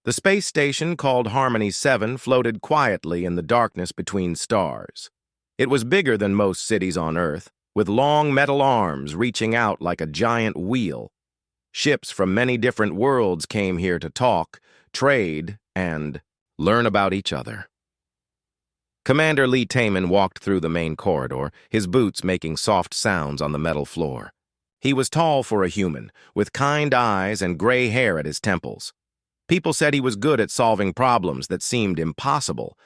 The space station called Harmony 7 floated quietly in the darkness between stars. It was bigger than most cities on Earth, with long metal arms reaching out like a giant wheel. Ships from many different worlds came here to talk, trade, and learn about each other. Commander Lee Taman walked through the main corridor, his boots making soft sounds on the metal floor. He was tall for a human, with kind eyes and gray hair at his temples. People said he was good at solving problems that seemed impossible.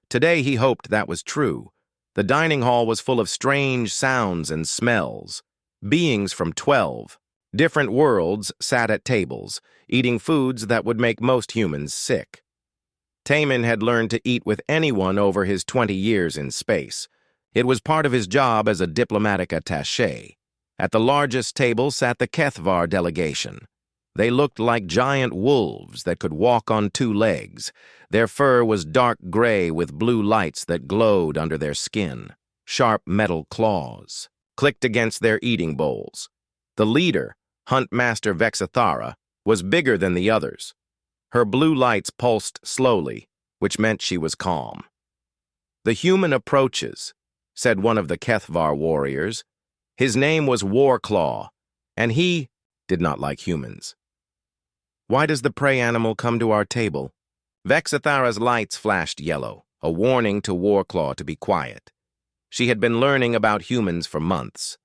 Today he hoped that was true. The dining hall was full of strange sounds and smells. Beings from 12 different worlds sat at tables, eating foods that would make most humans sick. Taman had learned to eat with anyone over his 20 years in space. It was part of his job as a diplomatic attaché. At the largest table sat the HFY delegation. They looked like giant wolves that could walk on two legs. Their fur was dark gray with blue lights that glowed under their skin. Sharp metal claws clicked against their eating bowls. The leader, Huntmaster Vexathara, was bigger than the others. Her blue lights pulsed slowly, which meant she was calm. "The human approaches," said one of the HFY warriors. His name was Warclaw, and he did not like humans. "Why does the prey animal come to our table?" Vexathara's lights flashed yellow, a warning to Warclaw to be quiet. She had been learning about humans for months.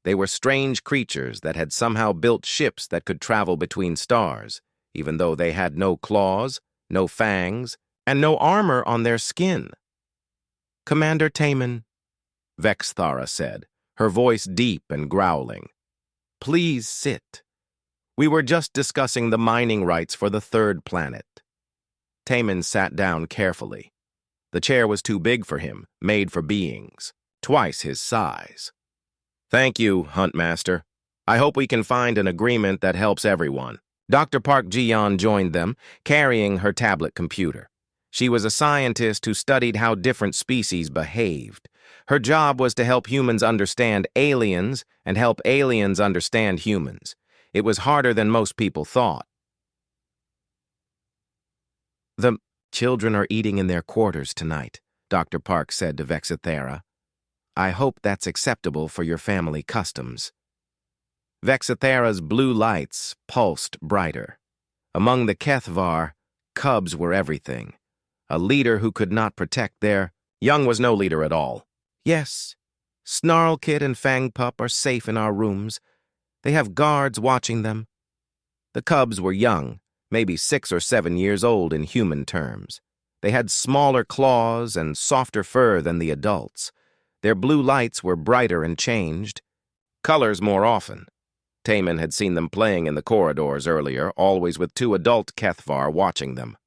They were strange creatures that had somehow built ships that could travel between stars, even though they had no claws, no fangs, and no armor on their skin. "Commander Taman," Vexathara said, her voice deep and growling. "Please sit. We were just discussing the mining rights for the third planet." Taman sat down carefully. The chair was too big for him, made for beings, twice his size. "Thank you, Huntmaster. I hope we can find an agreement that helps everyone." Dr. Park Ji-yeon joined them, carrying her tablet computer. She was a scientist who studied how different species behaved. Her job was to help humans understand aliens and help aliens understand humans. It was harder than most people thought. "The children are eating in their quarters tonight," Dr. Park said to Vexathara. "I hope that's acceptable for your family customs." Vexathara's blue lights pulsed brighter. Among the HFY, cubs were everything. A leader who could not protect their young was no leader at all. "Yes, Snarlkit and Fangpup are safe in our rooms. They have guards watching them." The cubs were young, maybe 6 or 7 years old in human terms. They had smaller claws and softer fur than the adults. Their blue lights were brighter and changed colors more often. Taman had seen them playing in the corridors earlier, always with 2 adult HFY watching them.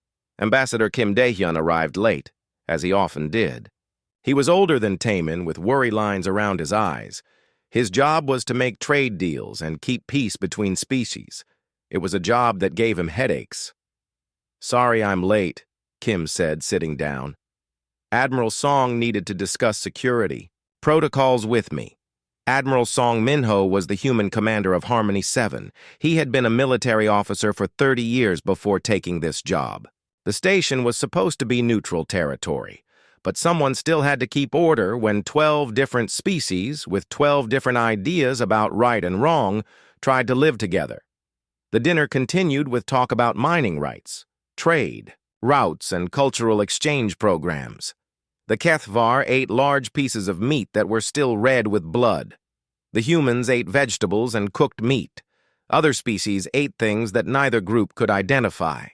Ambassador Kim Dae-hyun arrived late, as he often did. He was older than Taman, with worry lines around his eyes. His job was to make trade deals and keep peace between species. It was a job that gave him headaches. "Sorry I'm late," Kim said, sitting down. "Admiral Song needed to discuss security. Protocols with me." Admiral Song Minho was the human commander of Harmony 7. He had been a military officer for 30 years before taking this job. The station was supposed to be neutral territory, but someone still had to keep order when 12 different species with 12 different ideas about right and wrong tried to live together. The dinner continued with talk about mining rights, trade, routes, and cultural exchange programs. The HFY ate large pieces of meat that were still red with blood. The humans ate vegetables and cooked meat. Other species ate things that neither group could identify.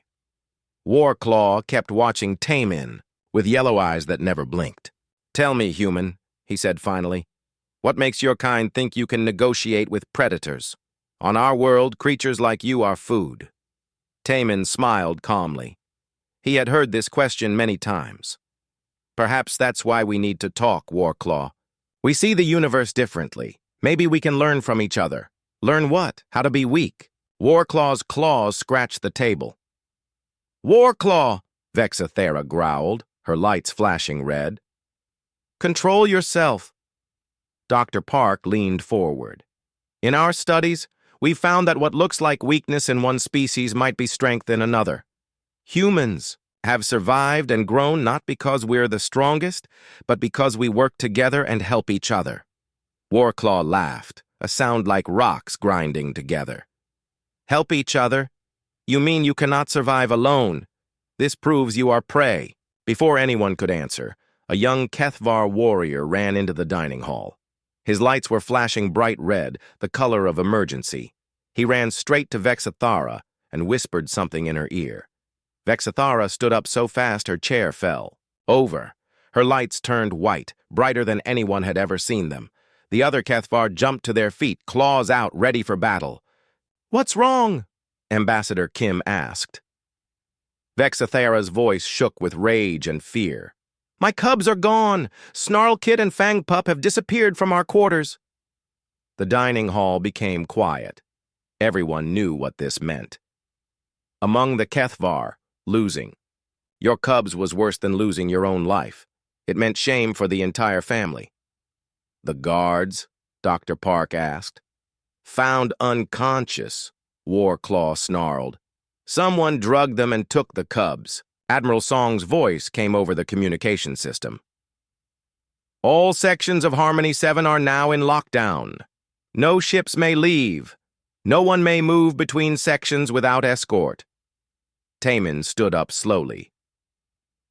Warclaw kept watching Taman with yellow eyes that never blinked. "Tell me, human," he said finally, "what makes your kind think you can negotiate with predators? On our world, creatures like you are food." Taman smiled calmly. He had heard this question many times. "Perhaps that's why we need to talk, Warclaw. We see the universe differently. Maybe we can learn from each other." "Learn what? How to be weak?" Warclaw's claws scratched the table. "Warclaw!" Vexathara growled, her lights flashing red. "Control yourself." Dr. Park leaned forward. "In our studies, we found that what looks like weakness in one species might be strength in another. Humans have survived and grown not because we're the strongest, but because we work together and help each other. Warclaw laughed, a sound like rocks grinding together. Help each other? You mean you cannot survive alone? This proves you are prey. Before anyone could answer, a young Kethvar warrior ran into the dining hall. His lights were flashing bright red, the color of emergency. He ran straight to Vexathara and whispered something in her ear. Vexathara stood up so fast her chair fell. Over. Her lights turned white, brighter than anyone had ever seen them. The other Kethvar jumped to their feet, claws out, ready for battle. "What's wrong?" Ambassador Kim asked. Vexathara's voice shook with rage and fear. "My cubs are gone! Snarlkit and Fangpup have disappeared from our quarters." The dining hall became quiet. Everyone knew what this meant. Among the Kethvar, losing your cubs was worse than losing your own life. It meant shame for the entire family. "The guards?" Dr. Park asked. "Found unconscious," Warclaw snarled. "Someone drugged them and took the cubs." Admiral Song's voice came over the communication system. "All sections of Harmony 7 are now in lockdown. No ships may leave. No one may move between sections without escort." Taman stood up slowly.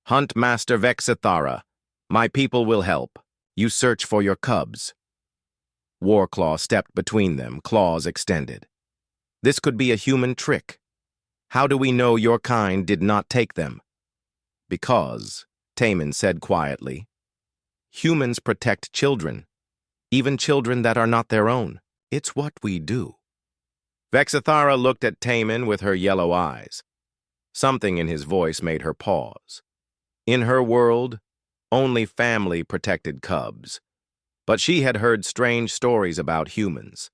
"Hunt Master Vexathara. My people will help. You search for your cubs." Warclaw stepped between them, claws extended. "This could be a human trick. How do we know your kind did not take them?" "Because," Taman said quietly, "humans protect children, even children that are not their own. It's what we do." Vexathara looked at Taman with her yellow eyes. Something in his voice made her pause. In her world, only family protected cubs. But she had heard strange stories about humans,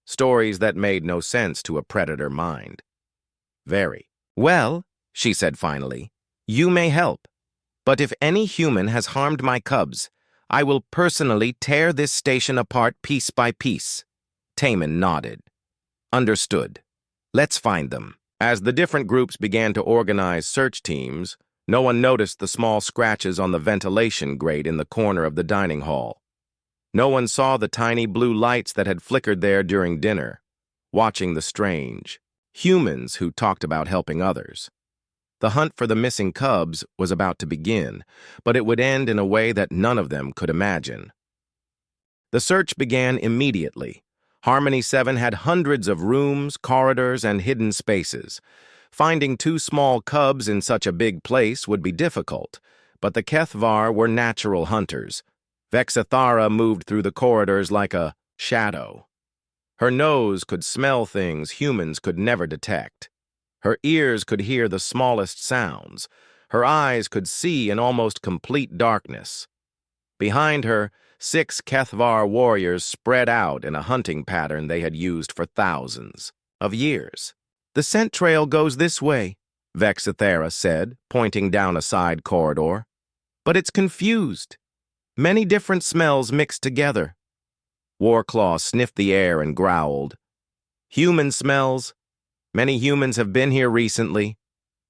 stories that made no sense to a predator mind. "Very well," she said finally. "You may help. But if any human has harmed my cubs, I will personally tear this station apart piece by piece." Taman nodded. "Understood. Let's find them." As the different groups began to organize search teams, no one noticed the small scratches on the ventilation grate in the corner of the dining hall. No one saw the tiny blue lights that had flickered there during dinner, watching the strange humans who talked about helping others. The hunt for the missing cubs was about to begin, but it would end in a way that none of them could imagine. The search began immediately. Harmony 7 had hundreds of rooms, corridors, and hidden spaces. Finding two small cubs in such a big place would be difficult, but the Kethvar were natural hunters. Vexathara moved through the corridors like a shadow. Her nose could smell things humans could never detect. Her ears could hear the smallest sounds. Her eyes could see in almost complete darkness. Behind her, 6 Kethvar warriors spread out in a hunting pattern they had used for thousands of years. "The scent trail goes this way," Vexathara said, pointing down a side corridor. "But it's confused. Many different smells mixed together." Warclaw sniffed the air and growled. "Human smells. Many humans have been here recently."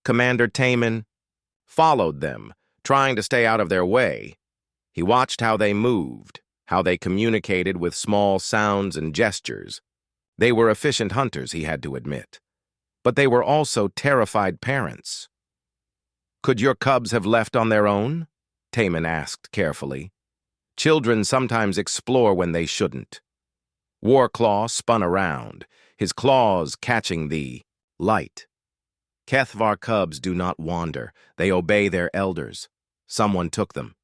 Commander Taman followed them, trying to stay out of their way. He watched how they moved, how they communicated with small sounds and gestures. They were efficient hunters, he had to admit. But they were also terrified parents. "Could your cubs have left on their own?" Taman asked carefully. "Children sometimes explore when they shouldn't." Warclaw spun around, his claws catching the light. "Kethvar cubs do not wander. They obey their elders. Someone took them."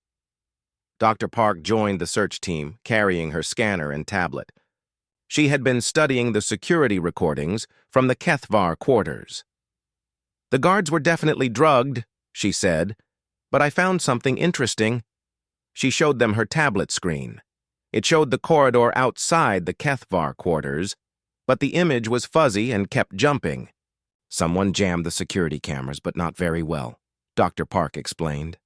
Dr. Park joined the search team, carrying her scanner and tablet. She had been studying the security recordings from the Kethvar quarters. "The guards were definitely drugged," she said, "but I found something interesting." She showed them her tablet screen. It showed the corridor outside the Kethvar quarters, but the image was fuzzy and kept jumping. "Someone jammed the security cameras, but not very well," Dr. Park explained.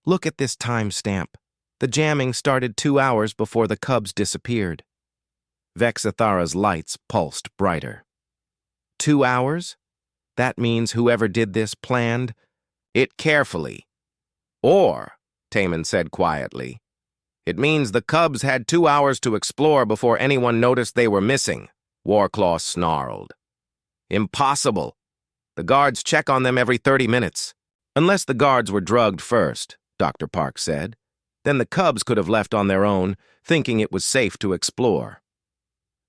"Look at this timestamp. The jamming started 2 hours before the cubs disappeared." Vexathara's lights pulsed brighter. 2 hours? That means whoever did this planned it carefully. Or, Taman said quietly, it means the cubs had 2 hours to explore before anyone noticed they were missing, Warclaw snarled. Impossible. The guards check on them every 30 minutes. Unless the guards were drugged first, Dr. Park said. Then the cubs could have left on their own, thinking it was safe to explore.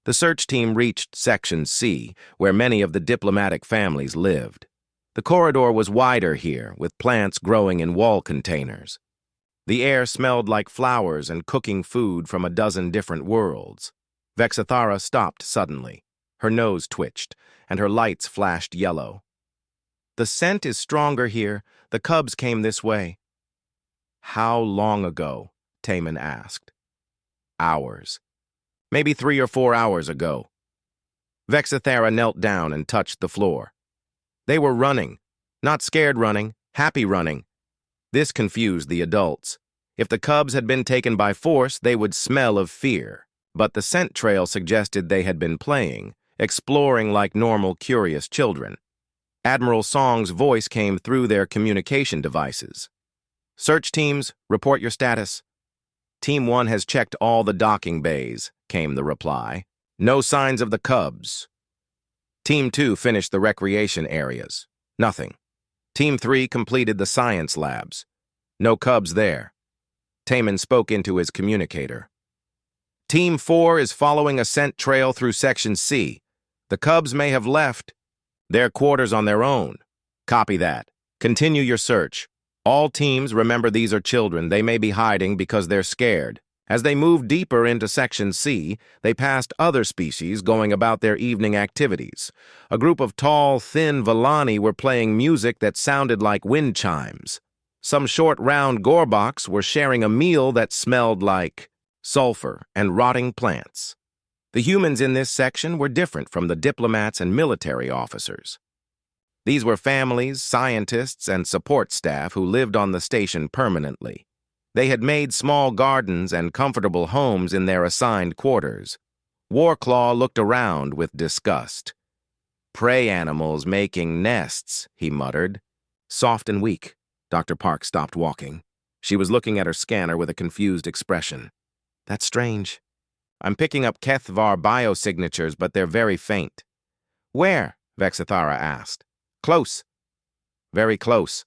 The search team reached Section C, where many of the diplomatic families lived. The corridor was wider here, with plants growing in wall containers. The air smelled like flowers and cooking food from a dozen different worlds. Vexithara stopped suddenly. Her nose twitched, and her lights flashed yellow. The scent is stronger here. The cubs came this way. How long ago? Taman asked. Hours. Maybe 3 or 4 hours ago. Vexithara knelt down and touched the floor. They were running. Not scared running, happy running. This confused the adults. If the cubs had been taken by force, they would smell of fear. But the scent trail suggested they had been playing, exploring like normal, curious children. Admiral Song's voice came through their communication devices. Search teams, report your status. Team 1 has checked all the docking bays, came the reply. No signs of the cubs. Team 2 finished the recreation areas. Nothing. Team 3 completed the science labs. No cubs there. Taman spoke into his communicator. Team 4 is following a scent trail through Section C. The cubs may have left their quarters on their own. Copy that. Continue your search. All teams remember these are children. They may be hiding because they're scared. As they moved deeper into Section C, they passed other species going about their evening activities. A group of tall, thin Villani were playing music that sounded like wind chimes. Some short, round Gorbaks were sharing a meal that smelled like sulfur and rotting plants. The humans in this section were different from the diplomats and military officers. These were families, scientists, and support staff who lived on the station permanently. They had made small gardens and comfortable homes in their assigned quarters. Warclaw looked around with disgust. Prey animals making nests, he muttered. Soft and weak. Dr. Park stopped walking. She was looking at her scanner with a confused expression. That's strange. I'm picking up Kethvar biosignatures, but they're very faint. Where? Vexithara asked. Close. Very close.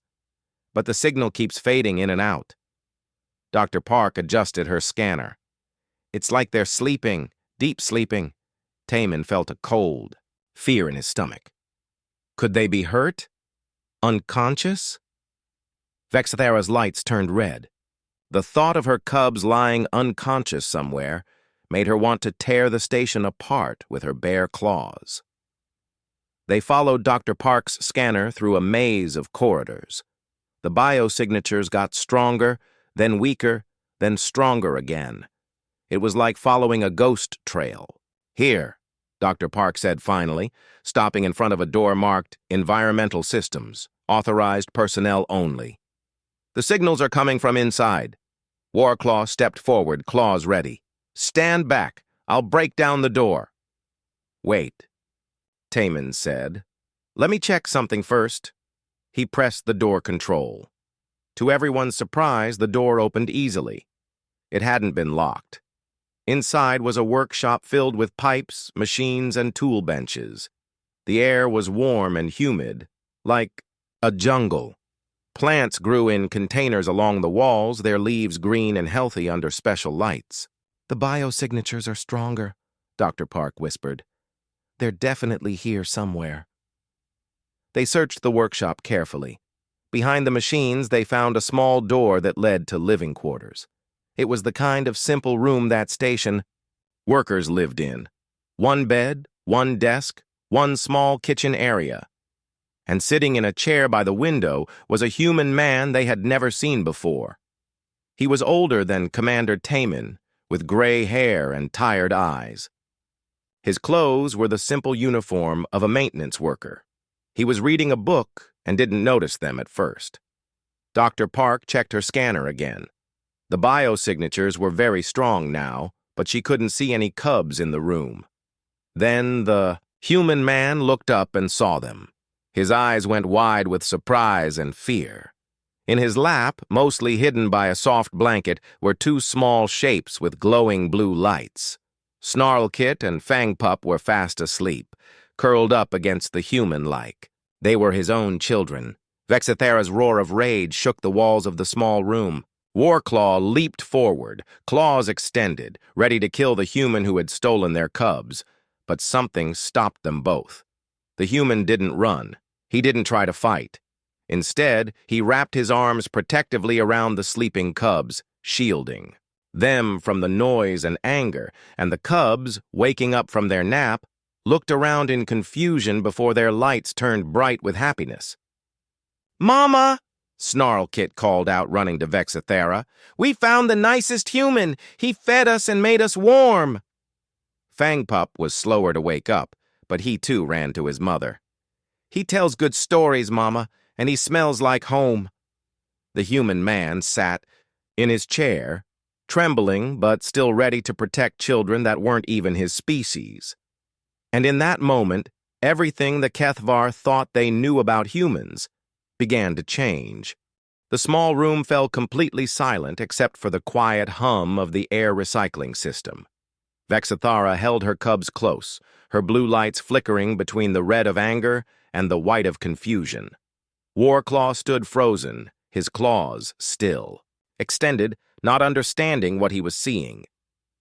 But the signal keeps fading in and out. Dr. Park adjusted her scanner. It's like they're sleeping, deep sleeping. Taman felt a cold, fear in his stomach. Could they be hurt? Unconscious? Vexithara's lights turned red. The thought of her cubs lying unconscious somewhere made her want to tear the station apart with her bare claws. They followed Dr. Park's scanner through a maze of corridors. The biosignatures got stronger, then weaker, then stronger again. It was like following a ghost trail. Here, Dr. Park said finally, stopping in front of a door marked Environmental Systems, Authorized Personnel Only. The signals are coming from inside. Warclaw stepped forward, claws ready. Stand back. I'll break down the door. Wait, Taman said. Let me check something first. He pressed the door control. To everyone's surprise, the door opened easily. It hadn't been locked. Inside was a workshop filled with pipes, machines, and tool benches. The air was warm and humid, like a jungle. Plants grew in containers along the walls, their leaves green and healthy under special lights. The biosignatures are stronger, Dr. Park whispered. They're definitely here somewhere. They searched the workshop carefully. Behind the machines, they found a small door that led to living quarters. It was the kind of simple room that station workers lived in. One bed, one desk, one small kitchen area. And sitting in a chair by the window was a human man they had never seen before. He was older than Commander Taman, with gray hair and tired eyes. His clothes were the simple uniform of a maintenance worker. He was reading a book and didn't notice them at first. Dr. Park checked her scanner again. The biosignatures were very strong now, but she couldn't see any cubs in the room. Then the human man looked up and saw them. His eyes went wide with surprise and fear. In his lap, mostly hidden by a soft blanket, were two small shapes with glowing blue lights. Snarlkit and Fangpup were fast asleep, curled up against the human-like. They were his own children. Vexithera's roar of rage shook the walls of the small room. Warclaw leaped forward, claws extended, ready to kill the human who had stolen their cubs. But something stopped them both. The human didn't run. He didn't try to fight. Instead, he wrapped his arms protectively around the sleeping cubs, shielding them from the noise and anger, and the cubs, waking up from their nap, looked around in confusion before their lights turned bright with happiness. "Mama!" Snarlkit called out, running to Vexithera. "We found the nicest human! He fed us and made us warm!" Fangpup was slower to wake up, but he too ran to his mother. "He tells good stories, Mama, and he smells like home." The human man sat in his chair, trembling but still ready to protect children that weren't even his species. And in that moment, everything the Kethvar thought they knew about humans began to change. The small room fell completely silent except for the quiet hum of the air recycling system. Vexithara held her cubs close, her blue lights flickering between the red of anger and the white of confusion. Warclaw stood frozen, his claws still, extended, not understanding what he was seeing.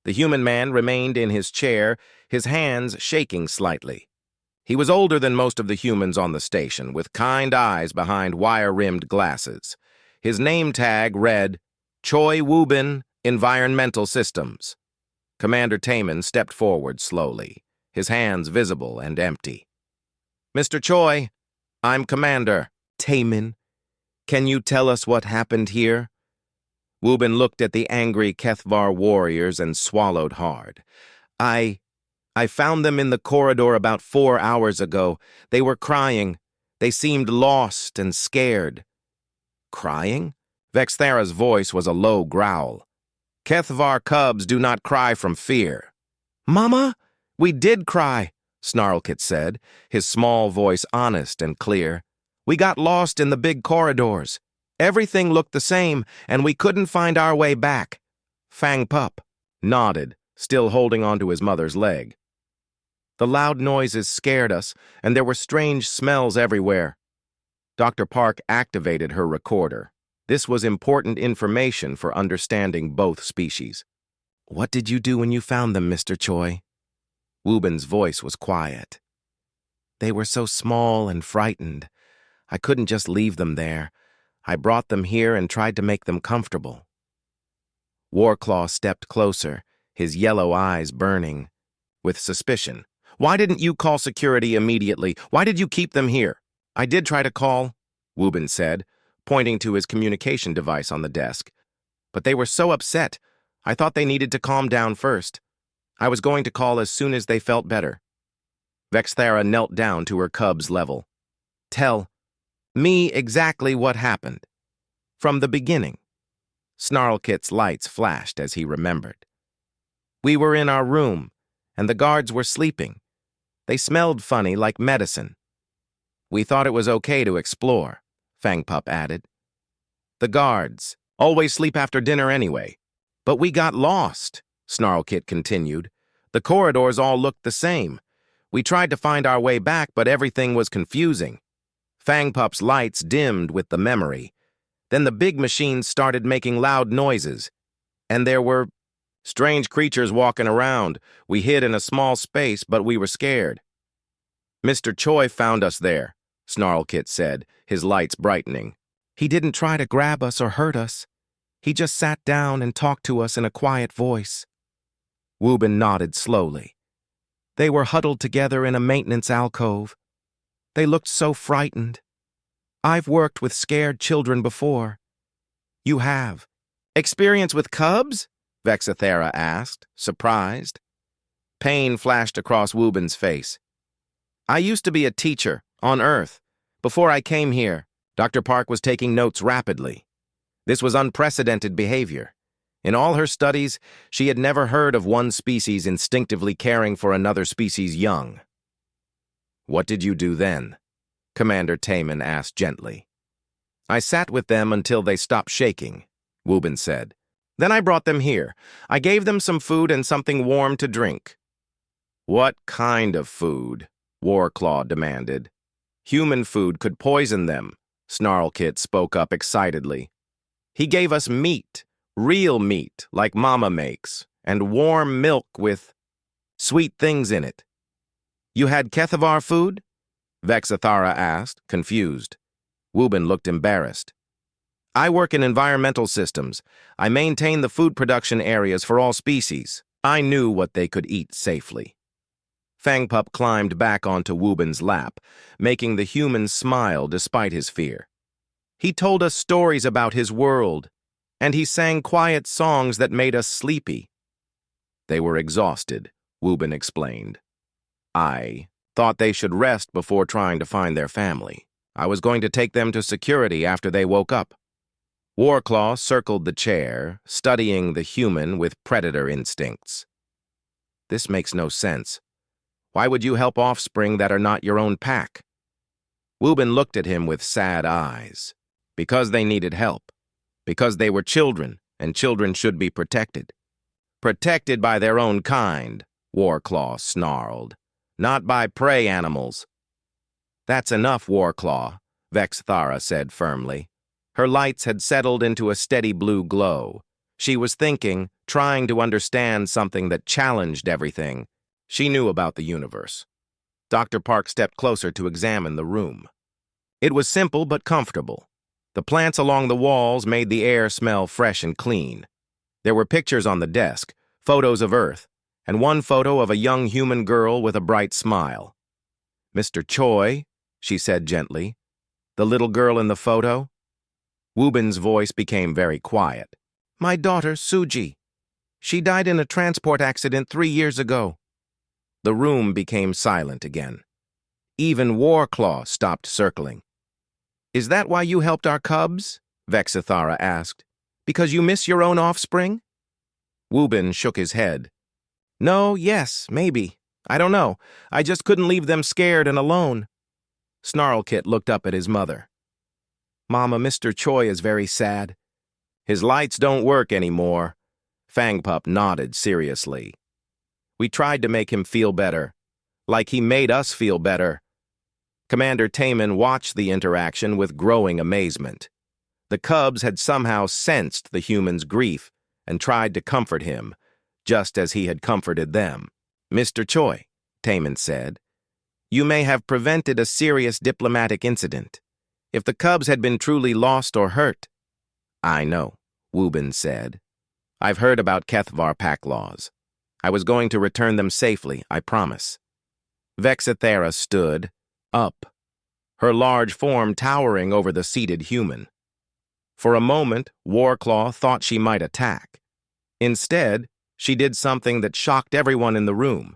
The human man remained in his chair, his hands shaking slightly. He was older than most of the humans on the station, with kind eyes behind wire-rimmed glasses. His name tag read, Choi Wubin, Environmental Systems. Commander Taman stepped forward slowly, his hands visible and empty. "Mr. Choi, I'm Commander." "Taman, can you tell us what happened here?" Wubin looked at the angry Kethvar warriors and swallowed hard. I found them in the corridor about 4 hours ago. They were crying. They seemed lost and scared." "Crying?" Vexthera's voice was a low growl. "Kethvar cubs do not cry from fear." "Mama, we did cry," Snarlkit said, his small voice honest and clear. "We got lost in the big corridors. Everything looked the same, and we couldn't find our way back." Fangpup nodded, still holding onto his mother's leg. "The loud noises scared us, and there were strange smells everywhere." Dr. Park activated her recorder. This was important information for understanding both species. "What did you do when you found them, Mr. Choi?" Wubin's voice was quiet. "They were so small and frightened. I couldn't just leave them there. I brought them here and tried to make them comfortable." Warclaw stepped closer, his yellow eyes burning with suspicion. "Why didn't you call security immediately? Why did you keep them here?" "I did try to call," Wubin said, pointing to his communication device on the desk. "But they were so upset. I thought they needed to calm down first. I was going to call as soon as they felt better." Vexthera knelt down to her cub's level. "Tell me exactly what happened. From the beginning." Snarlkit's lights flashed as he remembered. "We were in our room, and the guards were sleeping. They smelled funny, like medicine. We thought it was okay to explore," Fangpup added. "The guards always sleep after dinner anyway. But we got lost," Snarlkit continued. "The corridors all looked the same. We tried to find our way back, but everything was confusing. Fangpup's lights dimmed with the memory. Then the big machines started making loud noises. And there were strange creatures walking around. We hid in a small space, but we were scared." "Mr. Choi found us there," Snarlkit said, his lights brightening. "He didn't try to grab us or hurt us. He just sat down and talked to us in a quiet voice." Wubin nodded slowly. "They were huddled together in a maintenance alcove. They looked so frightened. I've worked with scared children before." "You have experience with cubs?" Vexithera asked, surprised. Pain flashed across Wubin's face. "I used to be a teacher on Earth. Before I came here," Dr. Park was taking notes rapidly. This was unprecedented behavior. In all her studies, she had never heard of one species instinctively caring for another species' young. "What did you do then?" Commander Taman asked gently. I sat with them until they stopped shaking, Wubin said. Then I brought them here. I gave them some food and something warm to drink. What kind of food? Warclaw demanded. Human food could poison them, Snarlkit spoke up excitedly. He gave us meat, real meat, like Mama makes, and warm milk with sweet things in it. You had Kethavar food? Vexathara asked, confused. Wubin looked embarrassed. I work in environmental systems. I maintain the food production areas for all species. I knew what they could eat safely. Fangpup climbed back onto Wubin's lap, making the human smile despite his fear. He told us stories about his world, and he sang quiet songs that made us sleepy. They were exhausted, Wubin explained. I thought they should rest before trying to find their family. I was going to take them to security after they woke up. Warclaw circled the chair, studying the human with predator instincts. This makes no sense. Why would you help offspring that are not your own pack? Wubin looked at him with sad eyes. Because they needed help. Because they were children, and children should be protected. Protected by their own kind, Warclaw snarled. Not by prey animals. That's enough, Warclaw, Vexthara said firmly. Her lights had settled into a steady blue glow. She was thinking, trying to understand something that challenged everything. She knew about the universe. Dr. Park stepped closer to examine the room. It was simple but comfortable. The plants along the walls made the air smell fresh and clean. There were pictures on the desk, photos of Earth, and one photo of a young human girl with a bright smile. Mr. Choi, she said gently, the little girl in the photo? Wubin's voice became very quiet. My daughter, Suji. She died in a transport accident 3 years ago. The room became silent again. Even Warclaw stopped circling. Is that why you helped our cubs? Vexathara asked. Because you miss your own offspring? Wubin shook his head. No, yes, maybe. I don't know. I just couldn't leave them scared and alone. Snarlkit looked up at his mother. Mama, Mr. Choi is very sad. His lights don't work anymore. Fangpup nodded seriously. We tried to make him feel better. Like he made us feel better. Commander Taman watched the interaction with growing amazement. The cubs had somehow sensed the human's grief and tried to comfort him, just as he had comforted them. Mr. Choi, Taman said, you may have prevented a serious diplomatic incident. If the cubs had been truly lost or hurt. I know, Wubin said. I've heard about Kethvar pack laws. I was going to return them safely, I promise. Vexathara stood, up, her large form towering over the seated human. For a moment, Warclaw thought she might attack. Instead, she did something that shocked everyone in the room.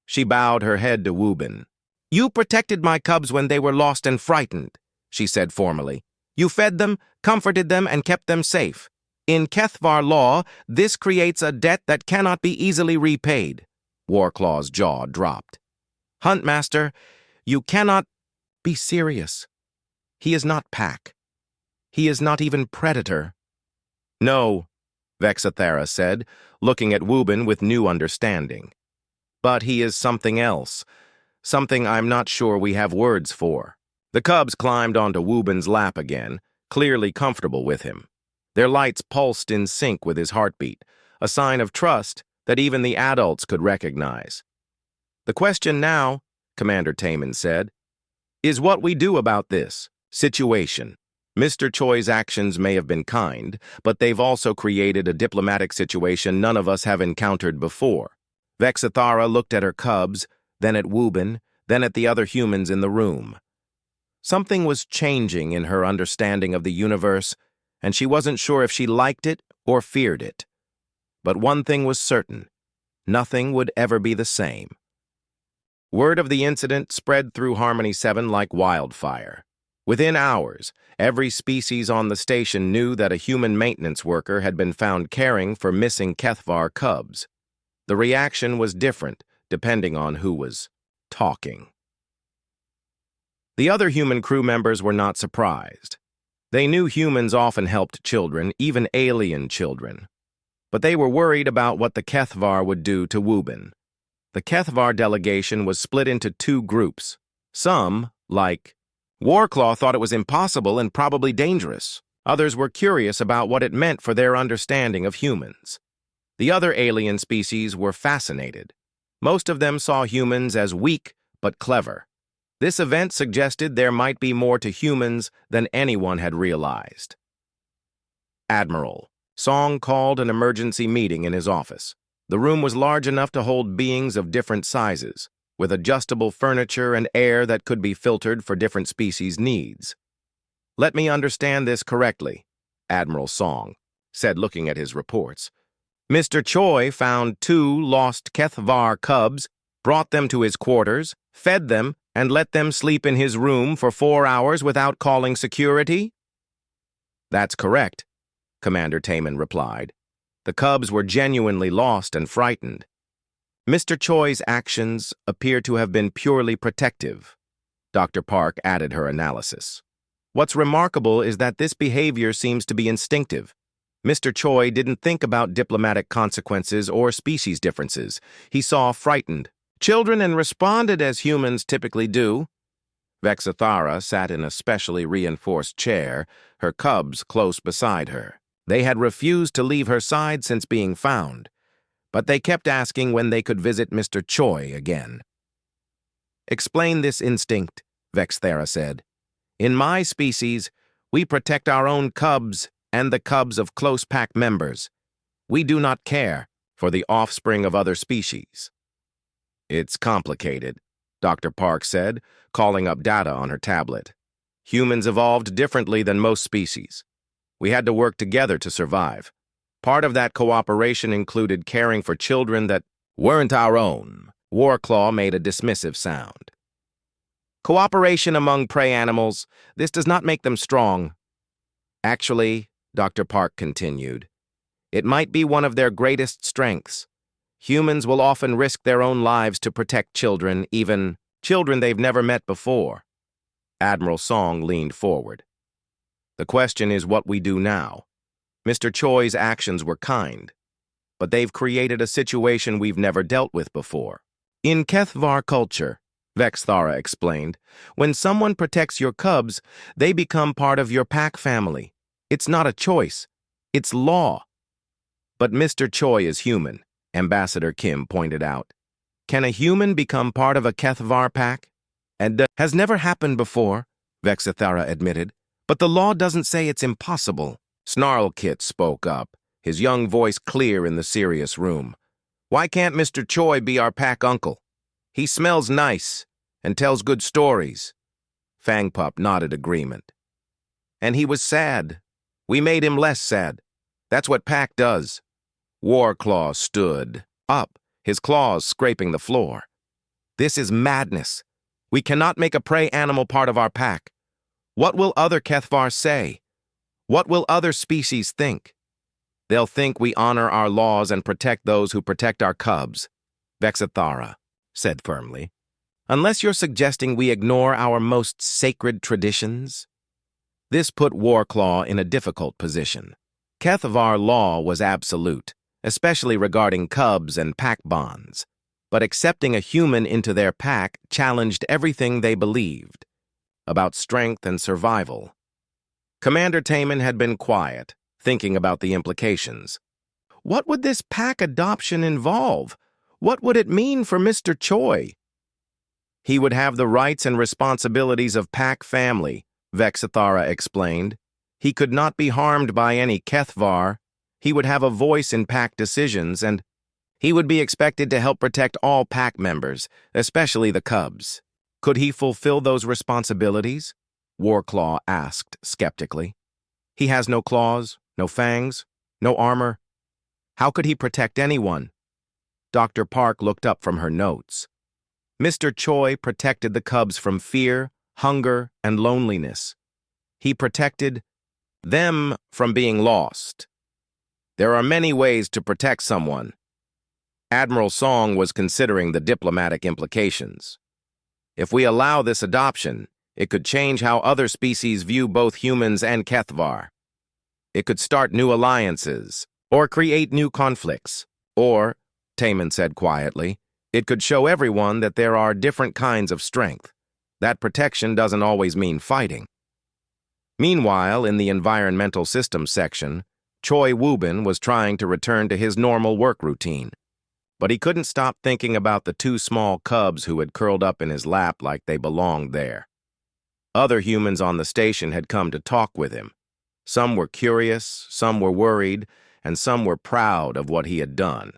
She bowed her head to Wubin. You protected my cubs when they were lost and frightened, she said formally. You fed them, comforted them, and kept them safe. In Kethvar law, this creates a debt that cannot be easily repaid. Warclaw's jaw dropped. Huntmaster, you cannot be serious. He is not pack. He is not even predator. No, Vexathara said, looking at Wubin with new understanding. But he is something else, something I'm not sure we have words for. The cubs climbed onto Wubin's lap again, clearly comfortable with him. Their lights pulsed in sync with his heartbeat, a sign of trust that even the adults could recognize. The question now, Commander Taman said, is what we do about this situation. Mr. Choi's actions may have been kind, but they've also created a diplomatic situation none of us have encountered before. Vexathara looked at her cubs, then at Wubin, then at the other humans in the room. Something was changing in her understanding of the universe, and she wasn't sure if she liked it or feared it. But one thing was certain, nothing would ever be the same. Word of the incident spread through Harmony 7 like wildfire. Within hours, every species on the station knew that a human maintenance worker had been found caring for missing Kethvar cubs. The reaction was different, depending on who was talking. The other human crew members were not surprised. They knew humans often helped children, even alien children. But they were worried about what the Kethvar would do to Wubin. The Kethvar delegation was split into two groups. Some, like Warclaw, thought it was impossible and probably dangerous. Others were curious about what it meant for their understanding of humans. The other alien species were fascinated. Most of them saw humans as weak but clever. This event suggested there might be more to humans than anyone had realized. Admiral Song called an emergency meeting in his office. The room was large enough to hold beings of different sizes, with adjustable furniture and air that could be filtered for different species' needs. "Let me understand this correctly," Admiral Song said, looking at his reports. "Mr. Choi found 2 lost Kethvar cubs, brought them to his quarters, fed them, and let them sleep in his room for 4 hours without calling security?" "That's correct," Commander Taman replied. "The cubs were genuinely lost and frightened. Mr. Choi's actions appear to have been purely protective," Dr. Park added her analysis. "What's remarkable is that this behavior seems to be instinctive. Mr. Choi didn't think about diplomatic consequences or species differences. He saw frightened children and responded as humans typically do." Vexathara sat in a specially reinforced chair, her cubs close beside her. They had refused to leave her side since being found, but they kept asking when they could visit Mr. Choi again. "Explain this instinct," Vexathara said. "In my species, we protect our own cubs and the cubs of close pack members. We do not care for the offspring of other species." "It's complicated," Dr. Park said, calling up data on her tablet. "Humans evolved differently than most species. We had to work together to survive. Part of that cooperation included caring for children that weren't our own." Warclaw made a dismissive sound. "Cooperation among prey animals, this does not make them strong. Actually," Dr. Park continued, "it might be one of their greatest strengths. Humans will often risk their own lives to protect children, even children they've never met before." Admiral Song leaned forward. "The question is what we do now. Mr. Choi's actions were kind, but they've created a situation we've never dealt with before. In Kethvar culture," Vexathara explained, "when someone protects your cubs, they become part of your pack family. It's not a choice, it's law." "But Mr. Choi is human," Ambassador Kim pointed out. "Can a human become part of a Kethvar pack?" "And has never happened before," Vexathara admitted. "But the law doesn't say it's impossible." Snarlkit spoke up, his young voice clear in the serious room. "Why can't Mr. Choi be our pack uncle? He smells nice and tells good stories." Fangpup nodded agreement. "And he was sad. We made him less sad. That's what pack does." Warclaw stood up, his claws scraping the floor. "This is madness. We cannot make a prey animal part of our pack. What will other Kethvar say? What will other species think? They'll think we honor our laws and protect those who protect our cubs," Vexathara said firmly. "Unless you're suggesting we ignore our most sacred traditions?" This put Warclaw in a difficult position. Kethvar law was absolute, especially regarding cubs and pack bonds, but accepting a human into their pack challenged everything they believed about strength and survival. Commander Taman had been quiet, thinking about the implications. What would this pack adoption involve? What would it mean for Mr. Choi? "He would have the rights and responsibilities of pack family," Vexathara explained. "He could not be harmed by any Kethvar. He would have a voice in pack decisions, and he would be expected to help protect all pack members, especially the cubs." "Could he fulfill those responsibilities?" Warclaw asked skeptically. "He has no claws, no fangs, no armor. How could he protect anyone?" Dr. Park looked up from her notes. "Mr. Choi protected the cubs from fear, hunger, and loneliness. He protected them from being lost. There are many ways to protect someone." Admiral Song was considering the diplomatic implications. "If we allow this adoption, It could change how other species view both humans and Kethvar. It could start new alliances, or create new conflicts. Or, Taman said quietly, it could show everyone that there are different kinds of strength. That protection doesn't always mean fighting. Meanwhile, in the environmental systems section, Choi Woo-bin was trying to return to his normal work routine. But he couldn't stop thinking about the two small cubs who had curled up in his lap like they belonged there. Other humans on the station had come to talk with him. Some were curious, some were worried, and some were proud of what he had done.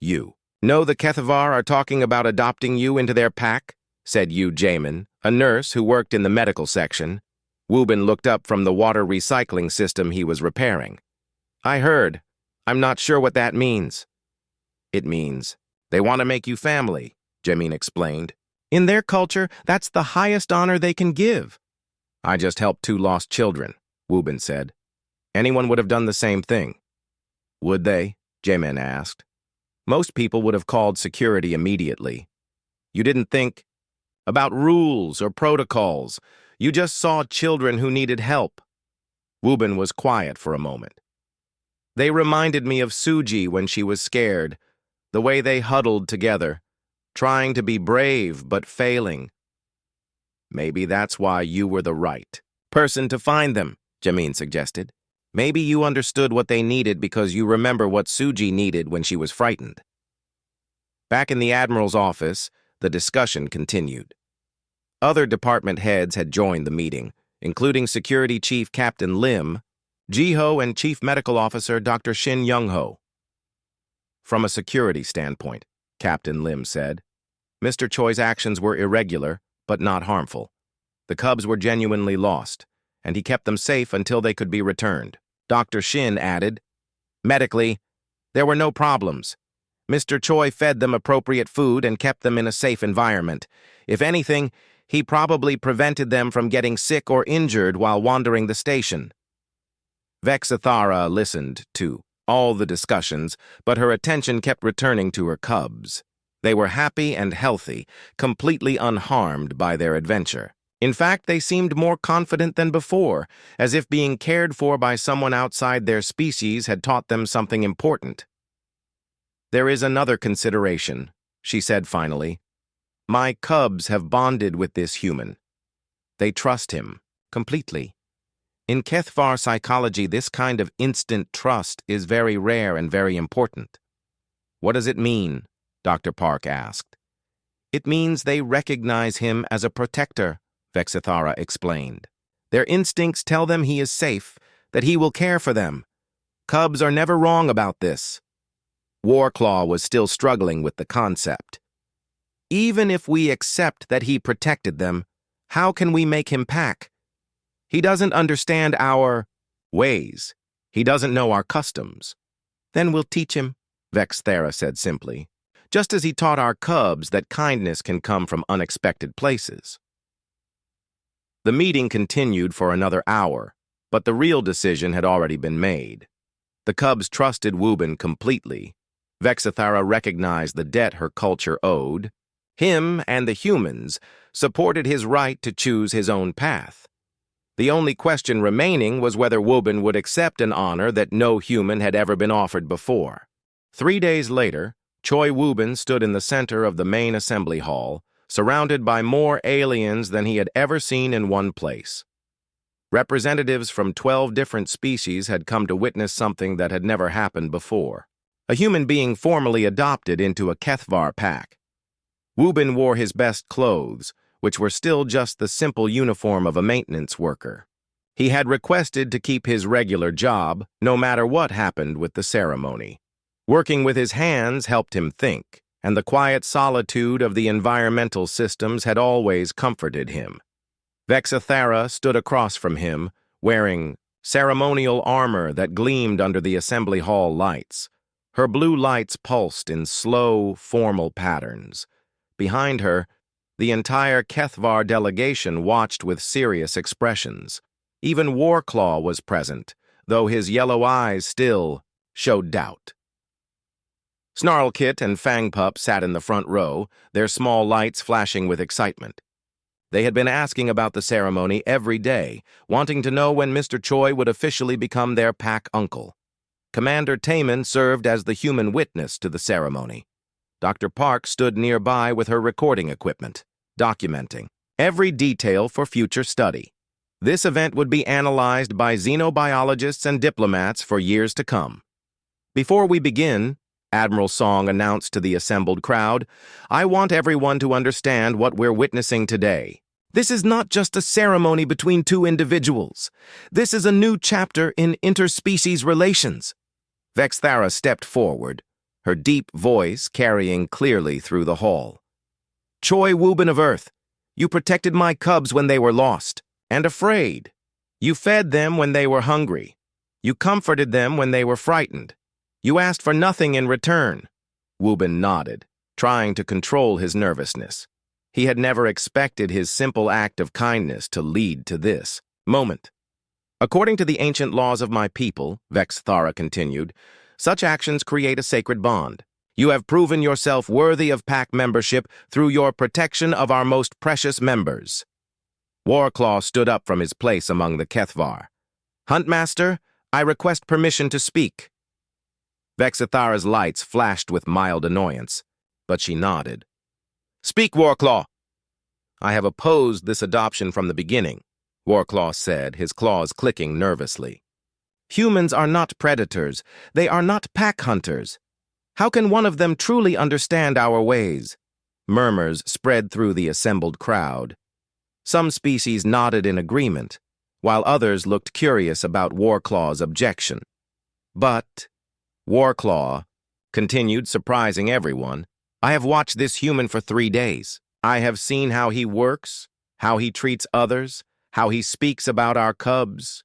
"You know the Kethvar are talking about adopting you into their pack?" said Yu Jamin, a nurse who worked in the medical section. Woo-bin looked up from the water recycling system he was repairing. "I heard. I'm not sure what that means." "It means they want to make you family," Jamin explained. "In their culture, that's the highest honor they can give." "I just helped two lost children," Woo-bin said. "Anyone would have done the same thing." "Would they?" Jamin asked. "Most people would have called security immediately. You didn't think about rules or protocols. You just saw children who needed help." Woo-bin was quiet for a moment. "They reminded me of Suji when she was scared, the way they huddled together, trying to be brave but failing." "Maybe that's why you were the right person to find them," Jamin suggested. "Maybe you understood what they needed because you remember what Suji needed when she was frightened." Back in the Admiral's office, the discussion continued. Other department heads had joined the meeting, including Security Chief Captain Lim, Jiho, and Chief Medical Officer Dr. Shin Young-ho. "From a security standpoint," Captain Lim said, "Mr. Choi's actions were irregular, but not harmful. The cubs were genuinely lost, and he kept them safe until they could be returned." Dr. Shin added, "Medically, there were no problems. Mr. Choi fed them appropriate food and kept them in a safe environment. If anything, he probably prevented them from getting sick or injured while wandering the station." Vexathara listened to all the discussions, but her attention kept returning to her cubs. They were happy and healthy, completely unharmed by their adventure. In fact, they seemed more confident than before, as if being cared for by someone outside their species had taught them something important. "There is another consideration," she said finally. "My cubs have bonded with this human. They trust him completely. In Kethvar psychology, this kind of instant trust is very rare and very important." "What does it mean?" Dr. Park asked. "It means they recognize him as a protector," Vexathara explained. "Their instincts tell them he is safe, that he will care for them. Cubs are never wrong about this." Warclaw was still struggling with the concept. "Even if we accept that he protected them, how can we make him pack? He doesn't understand our ways. He doesn't know our customs." "Then we'll teach him," Vexthera said simply, "just as he taught our cubs that kindness can come from unexpected places." The meeting continued for another hour, but the real decision had already been made. The cubs trusted Woo-bin completely. Vexathara recognized the debt her culture owed. Him and the humans supported his right to choose his own path. The only question remaining was whether Woo-bin would accept an honor that no human had ever been offered before. 3 days later, Choi Woo-bin stood in the center of the main assembly hall, surrounded by more aliens than he had ever seen in one place. Representatives from 12 different species had come to witness something that had never happened before. A human being formally adopted into a Kethvar pack. Woo-bin wore his best clothes, which were still just the simple uniform of a maintenance worker. He had requested to keep his regular job, no matter what happened with the ceremony. Working with his hands helped him think, and the quiet solitude of the environmental systems had always comforted him. Vexathara stood across from him, wearing ceremonial armor that gleamed under the assembly hall lights. Her blue lights pulsed in slow, formal patterns. Behind her, the entire Kethvar delegation watched with serious expressions. Even Warclaw was present, though his yellow eyes still showed doubt. Snarlkit and Fangpup sat in the front row, their small lights flashing with excitement. They had been asking about the ceremony every day, wanting to know when Mr. Choi would officially become their pack uncle. Commander Taman served as the human witness to the ceremony. Dr. Park stood nearby with her recording equipment, documenting every detail for future study. This event would be analyzed by xenobiologists and diplomats for years to come. Before we begin, Admiral Song announced to the assembled crowd, I want everyone to understand what we're witnessing today. This is not just a ceremony between two individuals. This is a new chapter in interspecies relations. Vexthara stepped forward, her deep voice carrying clearly through the hall. Choi Wubin of Earth, you protected my cubs when they were lost and afraid. You fed them when they were hungry. You comforted them when they were frightened. You asked for nothing in return. Wubin nodded, trying to control his nervousness. He had never expected his simple act of kindness to lead to this moment. According to the ancient laws of my people, Vexthara continued, such actions create a sacred bond. You have proven yourself worthy of pack membership through your protection of our most precious members. Warclaw stood up from his place among the Kethvar. Huntmaster, I request permission to speak. Vexithara's lights flashed with mild annoyance, but she nodded. Speak, Warclaw. I have opposed this adoption from the beginning, Warclaw said, his claws clicking nervously. Humans are not predators. They are not pack hunters. How can one of them truly understand our ways? Murmurs spread through the assembled crowd. Some species nodded in agreement, while others looked curious about Warclaw's objection. But Warclaw continued, surprising everyone, I have watched this human for 3 days. I have seen how he works, how he treats others, how he speaks about our cubs.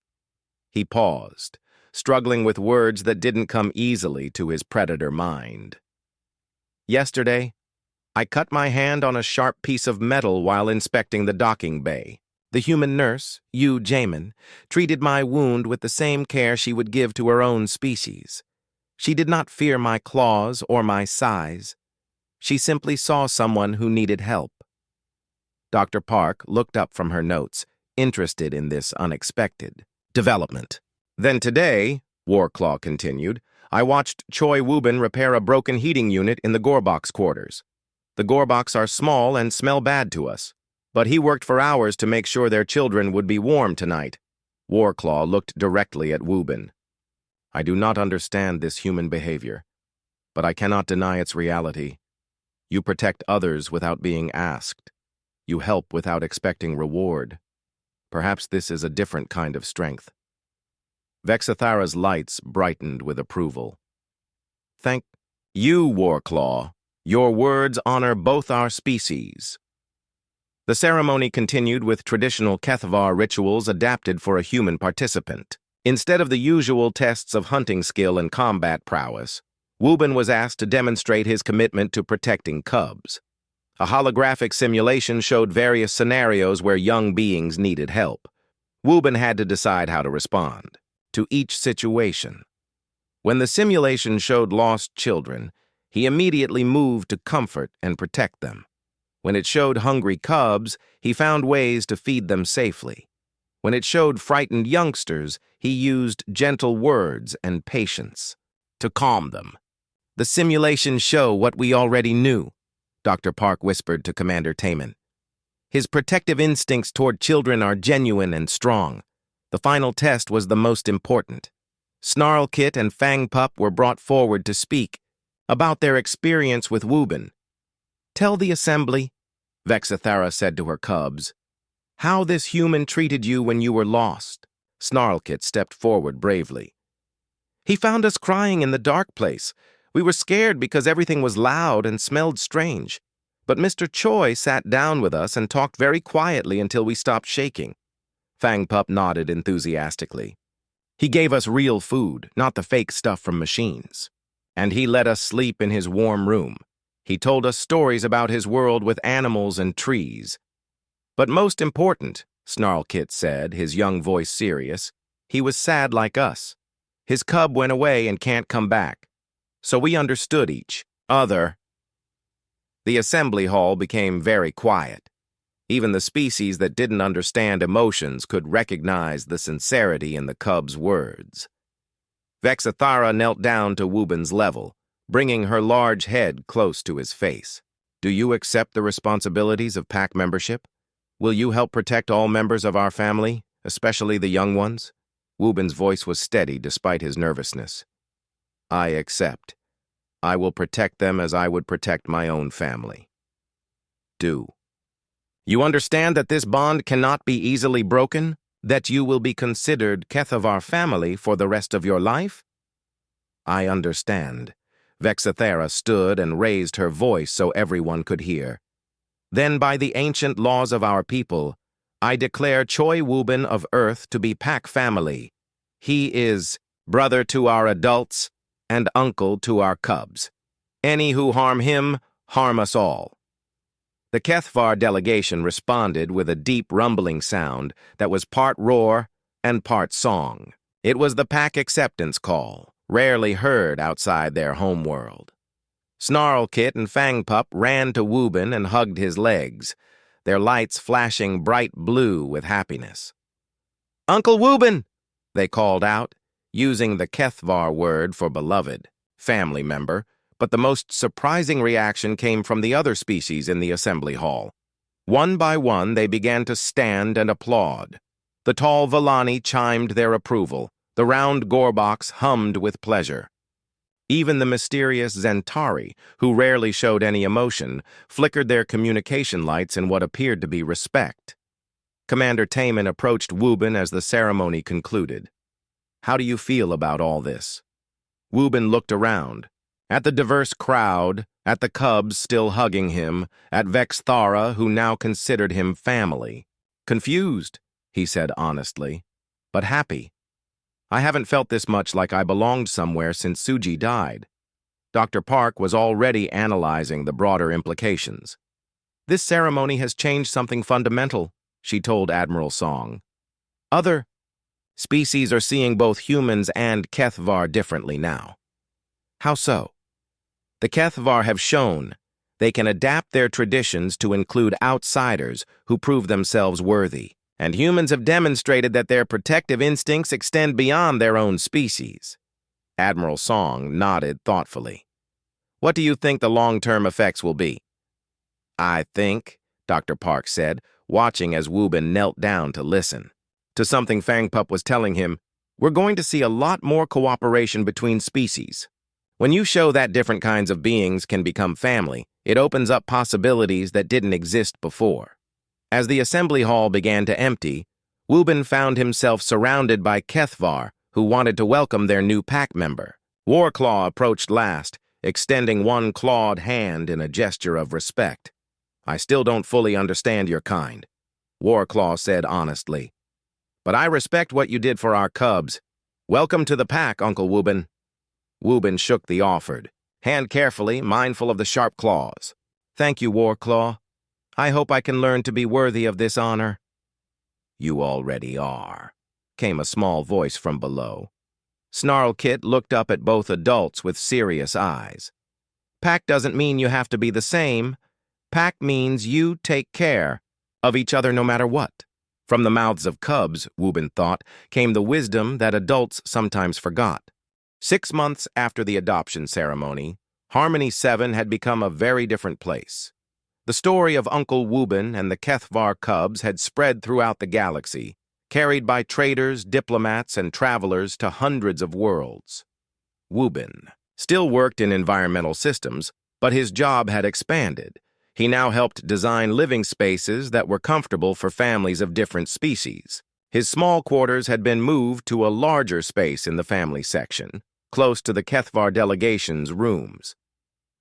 He paused, struggling with words that didn't come easily to his predator mind. Yesterday, I cut my hand on a sharp piece of metal while inspecting the docking bay. The human nurse, Yu Jamin, treated my wound with the same care she would give to her own species. She did not fear my claws or my size. She simply saw someone who needed help. Dr. Park looked up from her notes, interested in this unexpected development. Then today, Warclaw continued, I watched Choi Wubin repair a broken heating unit in the Gorbox quarters. The Gorbox are small and smell bad to us, but he worked for hours to make sure their children would be warm tonight. Warclaw looked directly at Wubin. I do not understand this human behavior, but I cannot deny its reality. You protect others without being asked. You help without expecting reward. Perhaps this is a different kind of strength. Vexithara's lights brightened with approval. Thank you, Warclaw. Your words honor both our species. The ceremony continued with traditional Kethvar rituals adapted for a human participant. Instead of the usual tests of hunting skill and combat prowess, Wubin was asked to demonstrate his commitment to protecting cubs. A holographic simulation showed various scenarios where young beings needed help. Wubin had to decide how to respond to each situation. When the simulation showed lost children, he immediately moved to comfort and protect them. When it showed hungry cubs, he found ways to feed them safely. When it showed frightened youngsters, he used gentle words and patience to calm them. The simulations show what we already knew, Dr. Park whispered to Commander Taman. His protective instincts toward children are genuine and strong. The final test was the most important. Snarlkit and Fangpup were brought forward to speak about their experience with Wubin. Tell the assembly, Vexithara said to her cubs, how this human treated you when you were lost. Snarlkit stepped forward bravely. He found us crying in the dark place. We were scared because everything was loud and smelled strange. But Mr. Choi sat down with us and talked very quietly until we stopped shaking. Fangpup nodded enthusiastically. He gave us real food, not the fake stuff from machines. And he let us sleep in his warm room. He told us stories about his world with animals and trees. But most important, Snarlkit said, his young voice serious, he was sad like us. His cub went away and can't come back. So we understood each other. The assembly hall became very quiet. Even the species that didn't understand emotions could recognize the sincerity in the cub's words. Vexathara knelt down to Wubin's level, bringing her large head close to his face. Do you accept the responsibilities of pack membership? Will you help protect all members of our family, especially the young ones? Wubin's voice was steady despite his nervousness. I accept. I will protect them as I would protect my own family. Do. You understand that this bond cannot be easily broken? That you will be considered keth of our family for the rest of your life? I understand. Vexathara stood and raised her voice so everyone could hear. Then by the ancient laws of our people, I declare Choi Wubin of Earth to be pack family. He is brother to our adults and uncle to our cubs. Any who harm him, harm us all. The Kethvar delegation responded with a deep rumbling sound that was part roar and part song. It was the pack acceptance call, rarely heard outside their homeworld. Snarlkit and Fangpup ran to Wubin and hugged his legs, their lights flashing bright blue with happiness. Uncle Wubin, they called out, using the Kethvar word for beloved, family member, but the most surprising reaction came from the other species in the assembly hall. One by one, they began to stand and applaud. The tall Villani chimed their approval. The round Gorbox hummed with pleasure. Even the mysterious Zentari, who rarely showed any emotion, flickered their communication lights in what appeared to be respect. Commander Taman approached Wubin as the ceremony concluded. How do you feel about all this? Wubin looked around. At the diverse crowd, at the cubs still hugging him, at Vexathara, who now considered him family. Confused, he said honestly, but happy. I haven't felt this much like I belonged somewhere since Suji died. Dr. Park was already analyzing the broader implications. This ceremony has changed something fundamental, she told Admiral Song. Other species are seeing both humans and Kethvar differently now. How so? The Kethvar have shown they can adapt their traditions to include outsiders who prove themselves worthy, and humans have demonstrated that their protective instincts extend beyond their own species. Admiral Song nodded thoughtfully. What do you think the long-term effects will be? I think, Dr. Park said, watching as Wubin knelt down to listen. To something Fangpup was telling him, we're going to see a lot more cooperation between species. When you show that different kinds of beings can become family, it opens up possibilities that didn't exist before. As the assembly hall began to empty, Wubin found himself surrounded by Kethvar, who wanted to welcome their new pack member. Warclaw approached last, extending one clawed hand in a gesture of respect. I still don't fully understand your kind, Warclaw said honestly. But I respect what you did for our cubs. Welcome to the pack, Uncle Wubin. Wubin shook the offered hand carefully, mindful of the sharp claws. Thank you, Warclaw. I hope I can learn to be worthy of this honor. You already are, came a small voice from below. Snarlkit looked up at both adults with serious eyes. Pack doesn't mean you have to be the same. Pack means you take care of each other no matter what. From the mouths of cubs, Wubin thought, came the wisdom that adults sometimes forgot. 6 months after the adoption ceremony, Harmony 7 had become a very different place. The story of Uncle Wubin and the Kethvar cubs had spread throughout the galaxy, carried by traders, diplomats, and travelers to hundreds of worlds. Wubin still worked in environmental systems, but his job had expanded. He now helped design living spaces that were comfortable for families of different species. His small quarters had been moved to a larger space in the family section, close to the Kethvar delegation's rooms.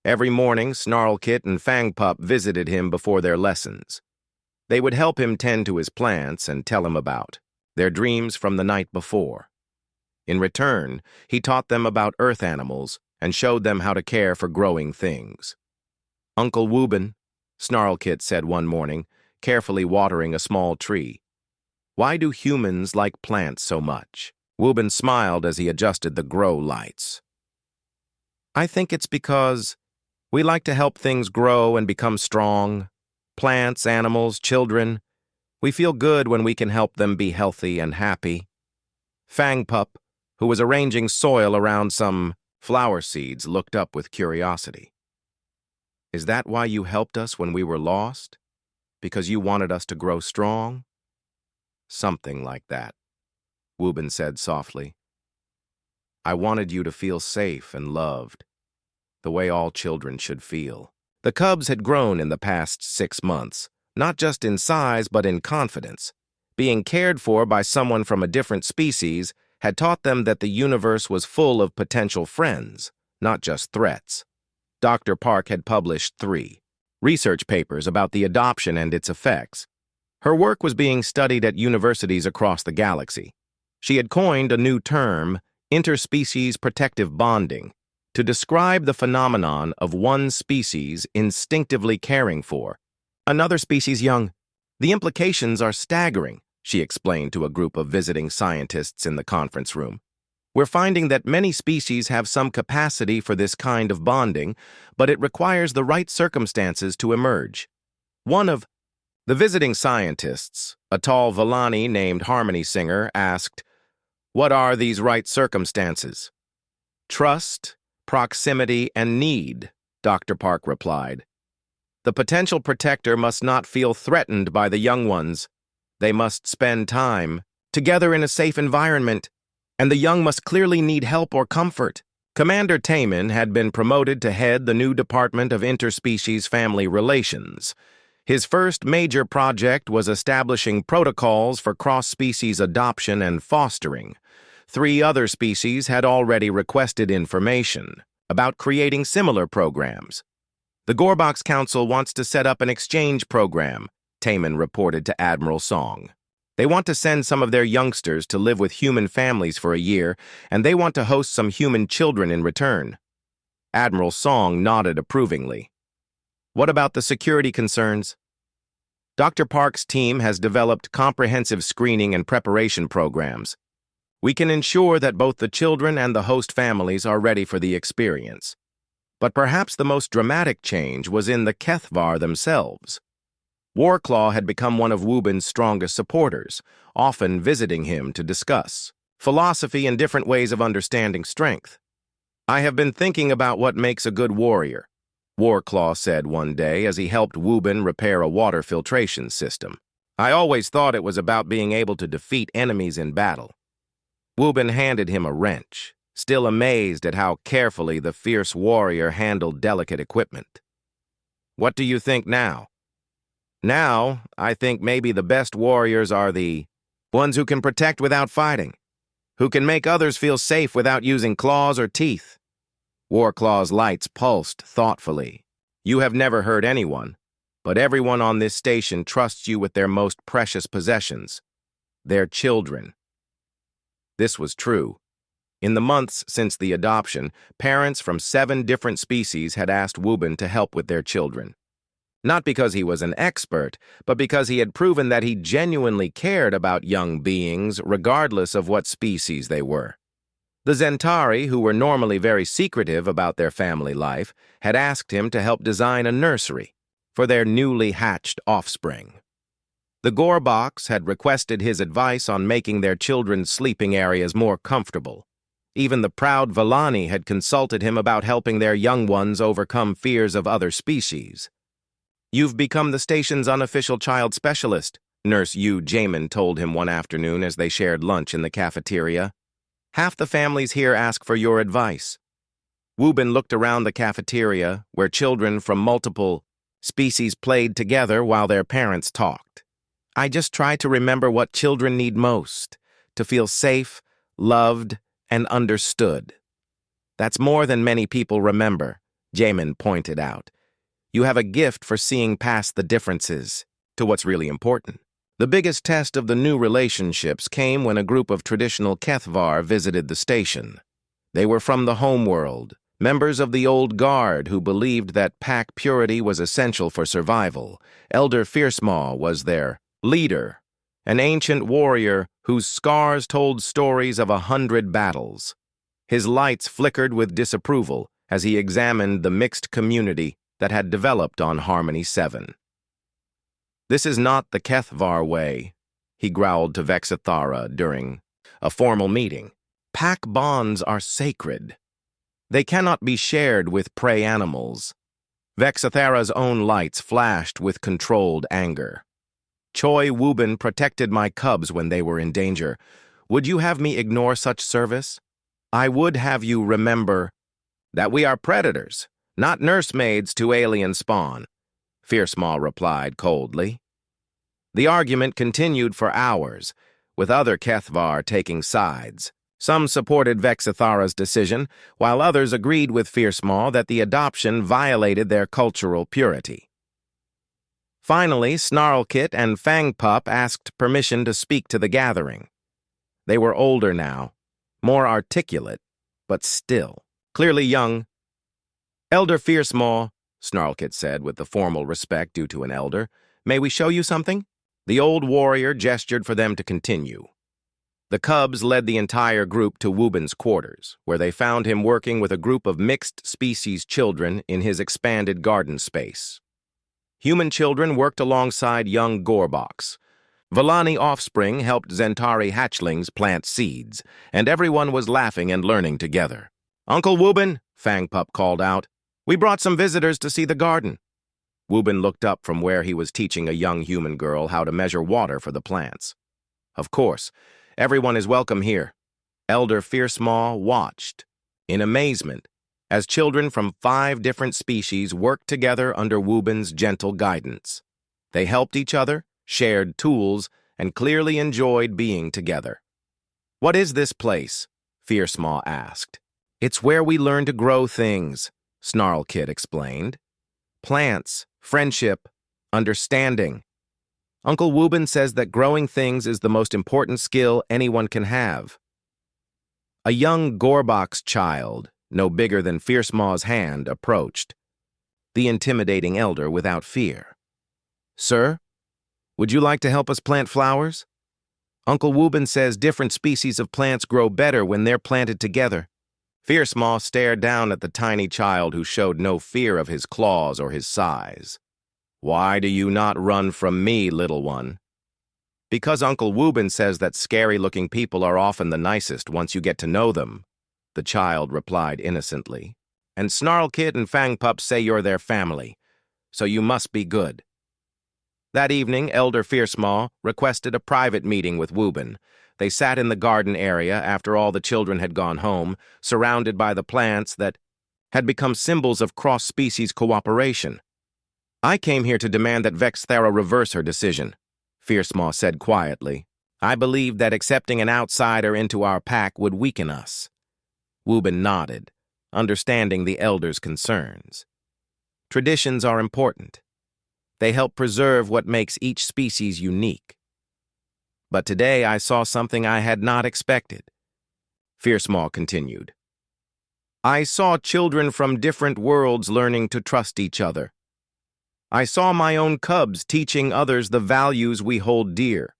Every morning, Snarlkit and Fangpup visited him before their lessons. They would help him tend to his plants and tell him about their dreams from the night before. In return, he taught them about earth animals and showed them how to care for growing things. Uncle Wubin, Snarlkit said one morning, carefully watering a small tree. Why do humans like plants so much? Wubin smiled as he adjusted the grow lights. I think it's because we like to help things grow and become strong. Plants, animals, children. We feel good when we can help them be healthy and happy. Fangpup, who was arranging soil around some flower seeds, looked up with curiosity. Is that why you helped us when we were lost? Because you wanted us to grow strong? Something like that, Woobin said softly. I wanted you to feel safe and loved, the way all children should feel. The cubs had grown in the past 6 months, not just in size but in confidence. Being cared for by someone from a different species had taught them that the universe was full of potential friends, not just threats. Dr. Park had published 3 research papers about the adoption and its effects. Her work was being studied at universities across the galaxy. She had coined a new term, interspecies protective bonding, to describe the phenomenon of one species instinctively caring for another species' young. The implications are staggering, she explained to a group of visiting scientists in the conference room. We're finding that many species have some capacity for this kind of bonding, but it requires the right circumstances to emerge. One of the visiting scientists, a tall Villani named Harmony Singer, asked, "What are these right circumstances?" "Trust, proximity, and need," Dr. Park replied. The potential protector must not feel threatened by the young ones. They must spend time together in a safe environment, and the young must clearly need help or comfort. Commander Taman had been promoted to head the new Department of Interspecies Family Relations. His first major project was establishing protocols for cross-species adoption and fostering. 3 other species had already requested information about creating similar programs. The Gorbox Council wants to set up an exchange program, Taman reported to Admiral Song. They want to send some of their youngsters to live with human families for a year, and they want to host some human children in return. Admiral Song nodded approvingly. What about the security concerns? Dr. Park's team has developed comprehensive screening and preparation programs. We can ensure that both the children and the host families are ready for the experience. But perhaps the most dramatic change was in the Kethvar themselves. Warclaw had become one of Woobin's strongest supporters, often visiting him to discuss philosophy and different ways of understanding strength. I have been thinking about what makes a good warrior, Warclaw said one day as he helped Woobin repair a water filtration system. I always thought it was about being able to defeat enemies in battle. Woobin handed him a wrench, still amazed at how carefully the fierce warrior handled delicate equipment. What do you think now? Now, I think maybe the best warriors are the ones who can protect without fighting, who can make others feel safe without using claws or teeth. Warclaw's lights pulsed thoughtfully. You have never hurt anyone, but everyone on this station trusts you with their most precious possessions, their children. This was true. In the months since the adoption, parents from 7 different species had asked Woobin to help with their children. Not because he was an expert, but because he had proven that he genuinely cared about young beings regardless of what species they were. The Zentari, who were normally very secretive about their family life, had asked him to help design a nursery for their newly hatched offspring. The Gorbox had requested his advice on making their children's sleeping areas more comfortable. Even the proud Villani had consulted him about helping their young ones overcome fears of other species. You've become the station's unofficial child specialist, Nurse Yu Jamin told him one afternoon as they shared lunch in the cafeteria. Half the families here ask for your advice. Woobin looked around the cafeteria, where children from multiple species played together while their parents talked. I just try to remember what children need most, to feel safe, loved, and understood. That's more than many people remember, Jamin pointed out. You have a gift for seeing past the differences to what's really important. The biggest test of the new relationships came when a group of traditional Kethvar visited the station. They were from the homeworld, members of the old guard who believed that pack purity was essential for survival. Elder Fiercemaw was their leader, an ancient warrior whose scars told stories of 100 battles. His lights flickered with disapproval as he examined the mixed community that had developed on Harmony 7. This is not the Kethvar way, he growled to Vexithara during a formal meeting. Pack bonds are sacred. They cannot be shared with prey animals. Vexithara's own lights flashed with controlled anger. Choi Wubin protected my cubs when they were in danger. Would you have me ignore such service? I would have you remember that we are predators, not nursemaids to alien spawn, Fiercemaw replied coldly. The argument continued for hours, with other Kethvar taking sides. Some supported Vexithara's decision, while others agreed with Fiercemaw that the adoption violated their cultural purity. Finally, Snarlkit and Fangpup asked permission to speak to the gathering. They were older now, more articulate, but still clearly young. Elder Fiercemaw, Snarlkit said with the formal respect due to an elder, may we show you something? The old warrior gestured for them to continue. The cubs led the entire group to Wubin's quarters, where they found him working with a group of mixed-species children in his expanded garden space. Human children worked alongside young Gorboks. Volani offspring helped Zentari hatchlings plant seeds, and everyone was laughing and learning together. Uncle Wubin, Fangpup called out, we brought some visitors to see the garden. Wubin looked up from where he was teaching a young human girl how to measure water for the plants. Of course, everyone is welcome here. Elder Fiercemaw watched, in amazement, as children from 5 different species worked together under Wubin's gentle guidance. They helped each other, shared tools, and clearly enjoyed being together. What is this place? Fiercemaw asked. It's where we learn to grow things, Snarlkit explained. Plants, friendship, understanding. Uncle Wubin says that growing things is the most important skill anyone can have. A young Gorbok's child, no bigger than Fiercemaw's hand, approached, the intimidating elder without fear. Sir, would you like to help us plant flowers? Uncle Wubin says different species of plants grow better when they're planted together. Fiercemaw stared down at the tiny child who showed no fear of his claws or his size. Why do you not run from me, little one? Because Uncle Wubin says that scary-looking people are often the nicest once you get to know them, the child replied innocently. And Snarlkit and Fangpup say you're their family, so you must be good. That evening, Elder Fiercemaw requested a private meeting with Wubin. They sat in the garden area after all the children had gone home, surrounded by the plants that had become symbols of cross-species cooperation. I came here to demand that Vexithara reverse her decision, Fiercemaw said quietly. I believe that accepting an outsider into our pack would weaken us. Wubin nodded, understanding the elder's concerns. Traditions are important. They help preserve what makes each species unique. But today I saw something I had not expected. Fiercemaw continued. I saw children from different worlds learning to trust each other. I saw my own cubs teaching others the values we hold dear.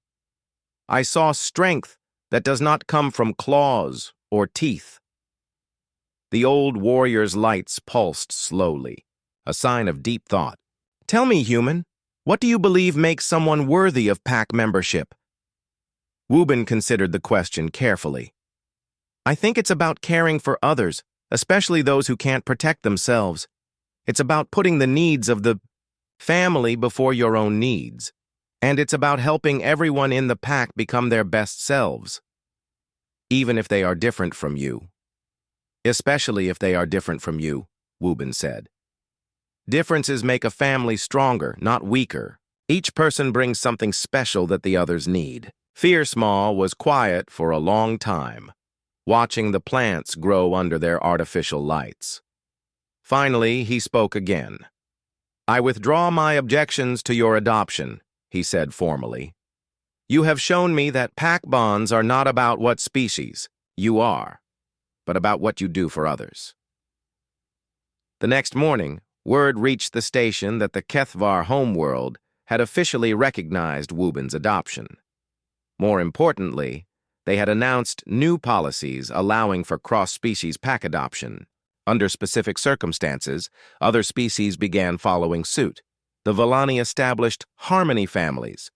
I saw strength that does not come from claws or teeth. The old warrior's lights pulsed slowly, a sign of deep thought. Tell me, human, what do you believe makes someone worthy of pack membership? Wubin considered the question carefully. I think it's about caring for others, especially those who can't protect themselves. It's about putting the needs of the family before your own needs. And it's about helping everyone in the pack become their best selves, even if they are different from you. Especially if they are different from you, Wubin said. Differences make a family stronger, not weaker. Each person brings something special that the others need. Fiercemaw was quiet for a long time, watching the plants grow under their artificial lights. Finally, he spoke again. I withdraw my objections to your adoption, he said formally. You have shown me that pack bonds are not about what species you are, but about what you do for others. The next morning, word reached the station that the Kethvar homeworld had officially recognized Wubin's adoption. More importantly, they had announced new policies allowing for cross-species pack adoption. Under specific circumstances, other species began following suit. the Villani established harmony families,